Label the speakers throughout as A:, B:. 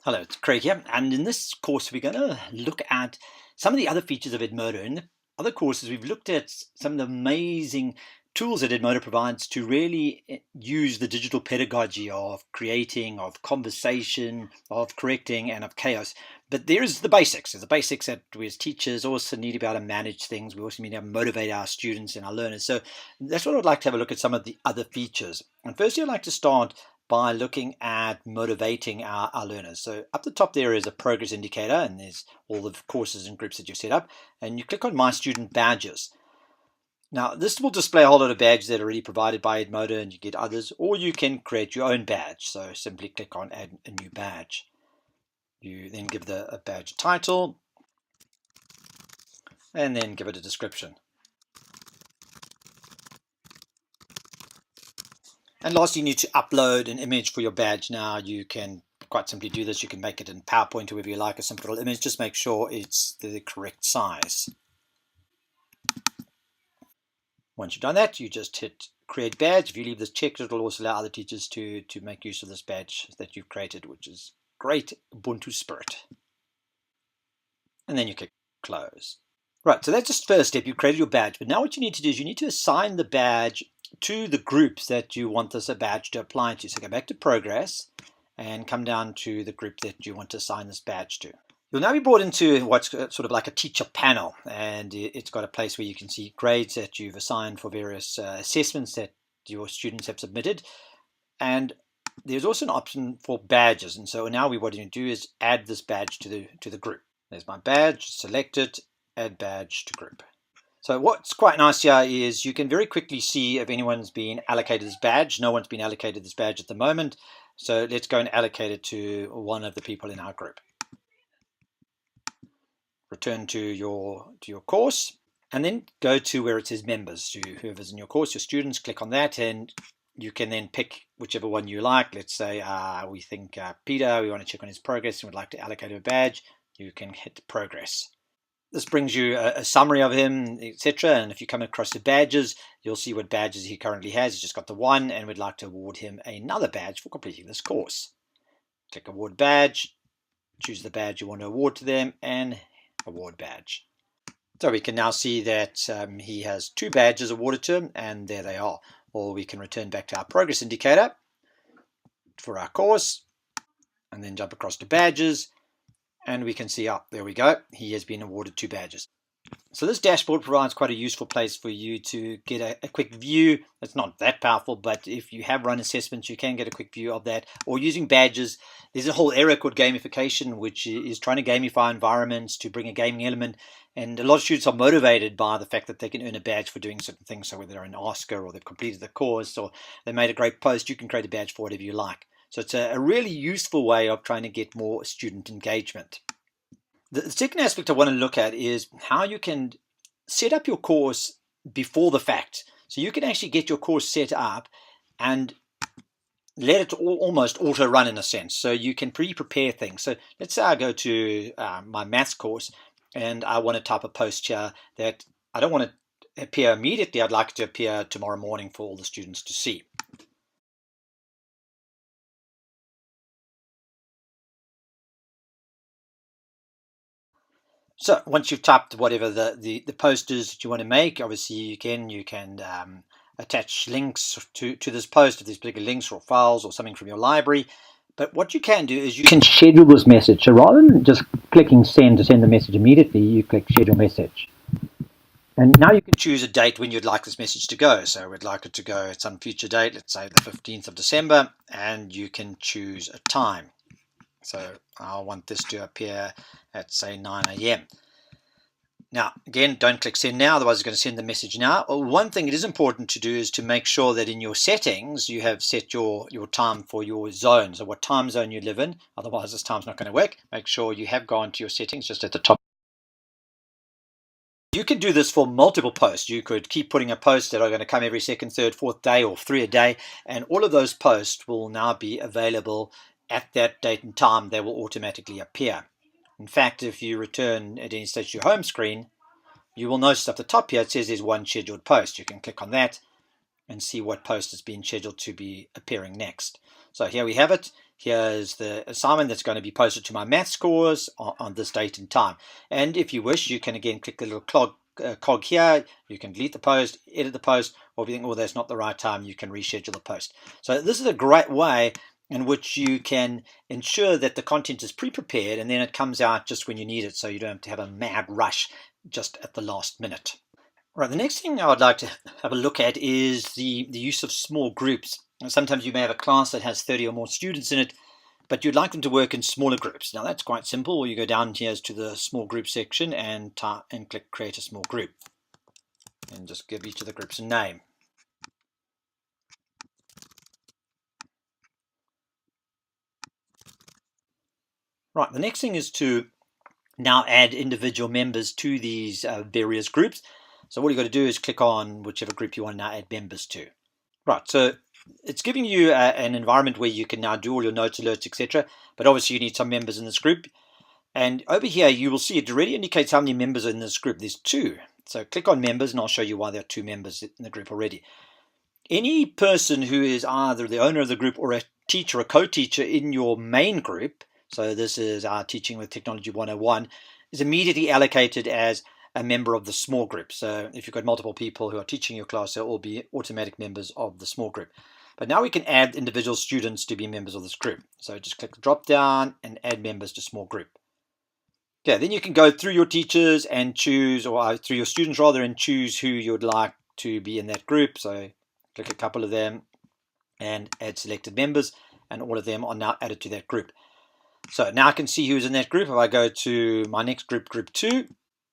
A: Hello, it's Craig here, and in this course we're going to look at some of the other features of Edmodo. In the other courses we've looked at some of the amazing tools that Edmodo provides to really use the digital pedagogy of creating, of conversation, of correcting, and of chaos. But there's the basics. There's the basics that we as teachers also need to be able to manage things. We also need to motivate our students and our learners. So that's what I'd like to have a look at some of the other features. And firstly, I'd like to start by looking at motivating our learners. So up the top there is a progress indicator, and there's all the courses and groups that you've set up, and you click on My Student Badges. Now this will display a whole lot of badges that are already provided by Edmodo, and you get others, or you can create your own badge. So simply click on Add a New Badge. You then give a badge title, and then give it a description. And lastly, you need to upload an image for your badge. Now you can quite simply do this. You can make it in PowerPoint or whatever you like, a simple little image. Just make sure it's the correct size. Once you've done that, you just hit create badge. If you leave this checked, it will also allow other teachers to make use of this badge that you've created, which is great Ubuntu spirit. And then you click close. Right, so that's just the first step. You've created your badge. But now what you need to do is you need to assign the badge to the groups that you want this badge to apply to. So go back to progress and come down to the group that you want to assign this badge to. You'll now be brought into what's sort of like a teacher panel, and it's got a place where you can see grades that you've assigned for various assessments that your students have submitted. And there's also an option for badges. And so now what we're going to do is add this badge to the group. There's my badge, select it, add badge to group. So what's quite nice here is you can very quickly see if anyone's been allocated this badge. No one's been allocated this badge at the moment. So let's go and allocate it to one of the people in our group. Return to your course, and then go to where it says members. To whoever's in your course, your students, click on that, and you can then pick whichever one you like. Let's say we think Peter, we want to check on his progress and would like to allocate a badge. You can hit progress. This brings you a summary of him, etc. And if you come across the badges, you'll see what badges he currently has. He's just got the one, and we'd like to award him another badge for completing this course. Click award badge, choose the badge you want to award to them, and award badge. So we can now see that he has 2 badges awarded to him, and there they are. Or we can return back to our progress indicator for our course, and then jump across to badges. And we can see, there we go, he has been awarded 2 badges. So this dashboard provides quite a useful place for you to get a quick view. It's not that powerful, but if you have run assessments, you can get a quick view of that. Or using badges, there's a whole area called gamification, which is trying to gamify environments to bring a gaming element. And a lot of students are motivated by the fact that they can earn a badge for doing certain things. So whether they're an Oscar or they've completed the course or they made a great post, you can create a badge for whatever you like. So it's a really useful way of trying to get more student engagement. The second aspect I want to look at is how you can set up your course before the fact. So you can actually get your course set up and let it almost auto-run in a sense. So you can pre-prepare things. So let's say I go to my maths course and I want to type a post here that I don't want to appear immediately. I'd like it to appear tomorrow morning for all the students to see. So once you've typed whatever the post is that you want to make, obviously you can attach links to this post if there's particular links or files or something from your library. But what you can do is you can schedule this message. So rather than just clicking send to send the message immediately, you click schedule message. And now you can choose a date when you'd like this message to go. So we'd like it to go at some future date, let's say the 15th of December, and you can choose a time. So I want this to appear at, say, 9 a.m. Now, again, don't click send now, otherwise it's going to send the message now. Well, one thing it is important to do is to make sure that in your settings you have set your time for your zone. So what time zone you live in, otherwise this time's not going to work. Make sure you have gone to your settings just at the top. You can do this for multiple posts. You could keep putting a post that are going to come every second, third, fourth day, or 3 a day, and all of those posts will now be available at that date and time. They will automatically appear. In fact, if you return at any stage to your home screen, you will notice up the top here it says there's one scheduled post. You can click on that and see what post has been scheduled to be appearing next. So here we have it. here's the assignment that's going to be posted to my maths course on this date and time. And if you wish, you can again click the little cog here. You can delete the post, edit the post, or if you think, oh, that's not the right time, you can reschedule the post. So this is a great way in which you can ensure that the content is pre-prepared and then it comes out just when you need it, so you don't have to have a mad rush just at the last minute. Right, the next thing I would like to have a look at is the use of small groups. Sometimes you may have a class that has 30 or more students in it, but you'd like them to work in smaller groups. Now that's quite simple. You go down here to the small group section and click create a small group. And just give each of the groups a name. Right, the next thing is to now add individual members to these various groups. So what you've got to do is click on whichever group you want to now add members to. Right, so it's giving you an environment where you can now do all your notes, alerts, etc. But obviously you need some members in this group. And over here you will see it already indicates how many members are in this group. There's 2. So click on members and I'll show you why there are 2 members in the group already. Any person who is either the owner of the group or a teacher or co-teacher in your main group, so this is our Teaching with Technology 101, is immediately allocated as a member of the small group. So if you've got multiple people who are teaching your class, they'll all be automatic members of the small group. But now we can add individual students to be members of this group. So just click the drop down and add members to small group. Okay, then you can go through your teachers and choose, or through your students rather, and choose who you would like to be in that group. So click a couple of them and add selected members, and all of them are now added to that group. So now I can see who's in that group. If I go to my next group, group 2,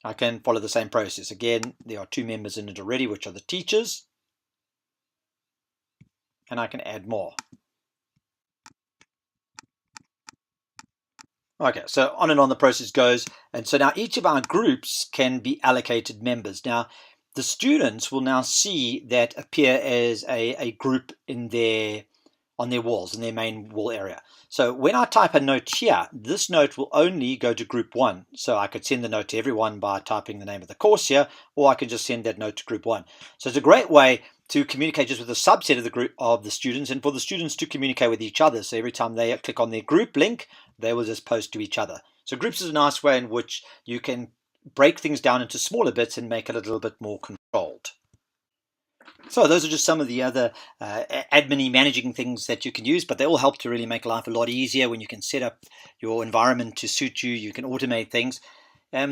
A: I can follow the same process. Again, there are 2 members in it already, which are the teachers. And I can add more. Okay, so on and on the process goes. And so now each of our groups can be allocated members. Now, the students will now see that appear as a group in on their walls, in their main wall area. So when I type a note here, this note will only go to group 1. So I could send the note to everyone by typing the name of the course here, or I can just send that note to group 1. So it's a great way to communicate just with a subset of the group of the students, and for the students to communicate with each other. So every time they click on their group link, they will just post to each other. So groups is a nice way in which you can break things down into smaller bits and make it a little bit more controlled. So those are just some of the other admin-y managing things that you can use, but they all help to really make life a lot easier when you can set up your environment to suit you. You can automate things.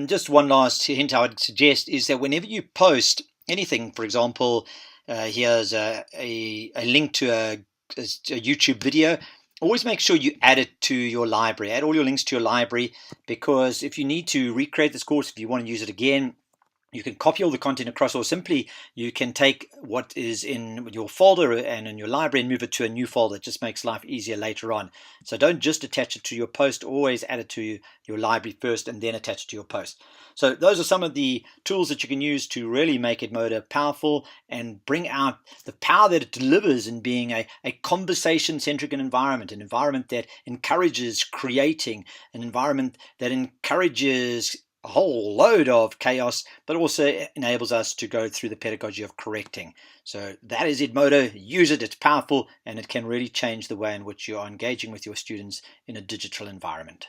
A: Just one last hint I would suggest is that whenever you post anything, for example, here's a link to a YouTube video, always make sure you add it to your library. Add all your links to your library, because if you need to recreate this course, if you want to use it again, you can copy all the content across, or simply you can take what is in your folder and in your library and move it to a new folder. It just makes life easier later on. So don't just attach it to your post, always add it to your library first and then attach it to your post. So those are some of the tools that you can use to really make Edmodo powerful and bring out the power that it delivers in being a conversation-centric environment, an environment that encourages creating, an environment that encourages a whole load of chaos, but also enables us to go through the pedagogy of correcting. So that is Edmodo. Use it, it's powerful, and it can really change the way in which you are engaging with your students in a digital environment.